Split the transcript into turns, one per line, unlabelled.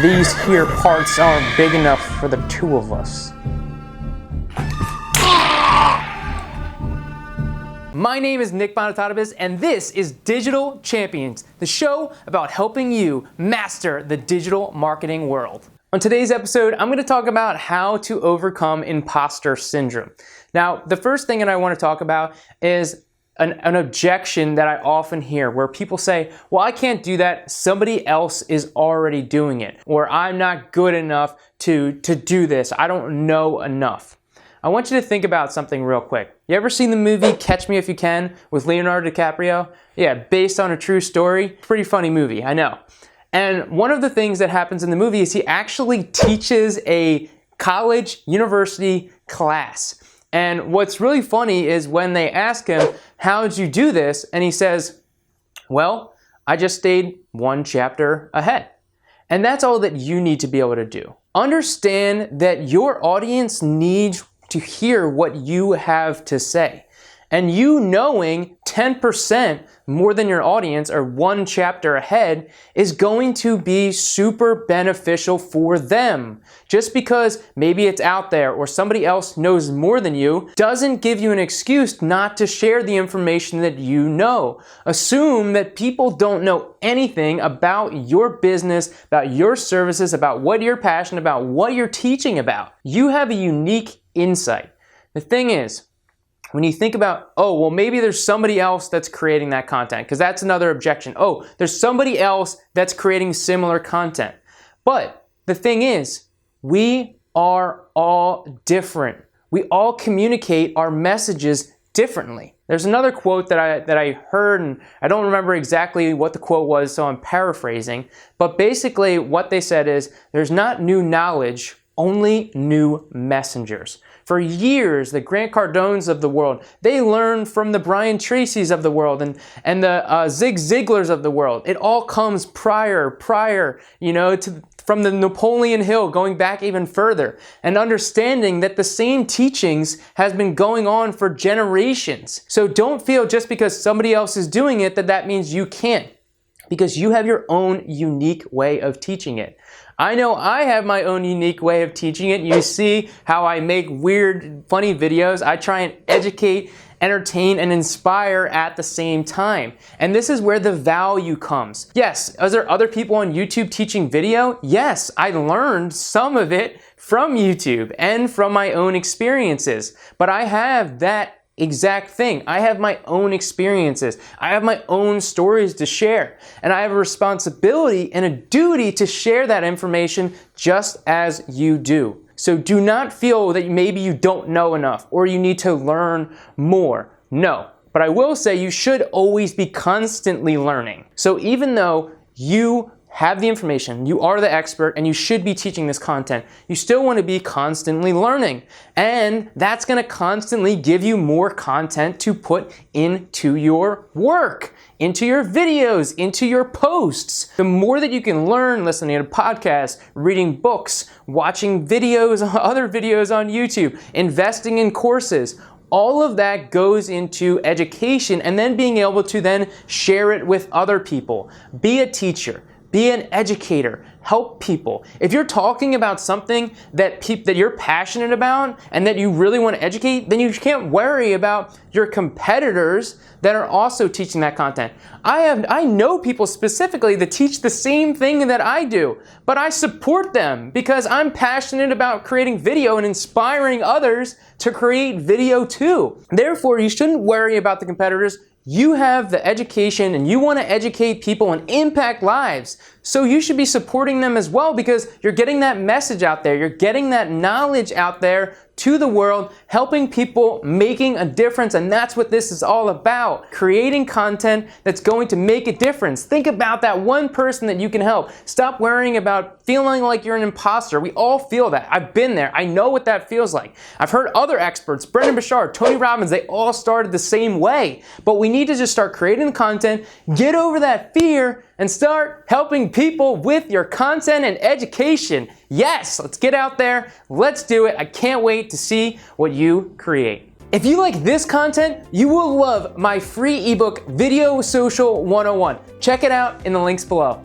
these here parts aren't big enough for the two of us. My name is Nick Bonatadabis, and this is Digital Champions, the show about helping you master the digital marketing world. On today's episode, I'm going to talk about how to overcome imposter syndrome. Now, the first thing that I want to talk about is an objection that I often hear where people say, well, I can't do that. Somebody else is already doing it, or I'm not good enough to do this. I don't know enough. I want you to think about something real quick. You ever seen the movie Catch Me If You Can with Leonardo DiCaprio? Yeah, based on a true story. Pretty funny movie, I know. And one of the things that happens in the movie is he actually teaches a college, university class. And what's really funny is when they ask him, how did you do this? And he says, well, I just stayed one chapter ahead. And that's all that you need to be able to do. Understand that your audience needs to hear what you have to say. And you knowing 10% more than your audience or one chapter ahead is going to be super beneficial for them. Just because maybe it's out there or somebody else knows more than you doesn't give you an excuse not to share the information that you know. Assume that people don't know anything about your business, about your services, about what you're passionate about, what you're teaching about. You have a unique insight. The thing is, when you think about, oh, well, maybe there's somebody else that's creating that content, because that's another objection. Oh, there's somebody else that's creating similar content. But the thing is, we are all different. We all communicate our messages differently. There's another quote that I heard, and I don't remember exactly what the quote was, so I'm paraphrasing. But basically what they said is, there's not new knowledge, only new messengers. For years, the Grant Cardones of the world, they learned from the Brian Tracys of the world and the Zig Ziglars of the world. It all comes prior, from the Napoleon Hill, going back even further, and understanding that the same teachings has been going on for generations. So don't feel just because somebody else is doing it that means you can't, because you have your own unique way of teaching it. I know I have my own unique way of teaching it. You see how I make weird, funny videos. I try and educate, entertain, and inspire at the same time. And this is where the value comes. Yes, are there other people on YouTube teaching video? Yes, I learned some of it from YouTube and from my own experiences. But I have that exact thing. I have my own experiences. I have my own stories to share. And I have a responsibility and a duty to share that information just as you do. So do not feel that maybe you don't know enough or you need to learn more. No. But I will say you should always be constantly learning. So even though you have the information, you are the expert, and you should be teaching this content, you still want to be constantly learning. And that's going to constantly give you more content to put into your work, into your videos, into your posts. The more that you can learn listening to podcasts, reading books, watching videos, other videos on YouTube, investing in courses, all of that goes into education and then being able to then share it with other people. Be a teacher. Be an educator. Help people. If you're talking about something that you're passionate about and that you really want to educate, then you can't worry about your competitors that are also teaching that content. I know people specifically that teach the same thing that I do, but I support them because I'm passionate about creating video and inspiring others to create video too. Therefore, you shouldn't worry about the competitors. You have the education and you want to educate people and impact lives. So you should be supporting them as well because you're getting that message out there. You're getting that knowledge out there to the world, helping people, making a difference. And that's what this is all about. Creating content that's going to make a difference. Think about that one person that you can help. Stop worrying about feeling like you're an imposter. We all feel that. I've been there. I know what that feels like. I've heard other experts, Brendon Burchard, Tony Robbins, they all started the same way. But we need to just start creating the content, get over that fear, and start helping people with your content and education. Yes, let's get out there. Let's do it. I can't wait to see what you create. If you like this content, you will love my free ebook, Video Social 101. Check it out in the links below.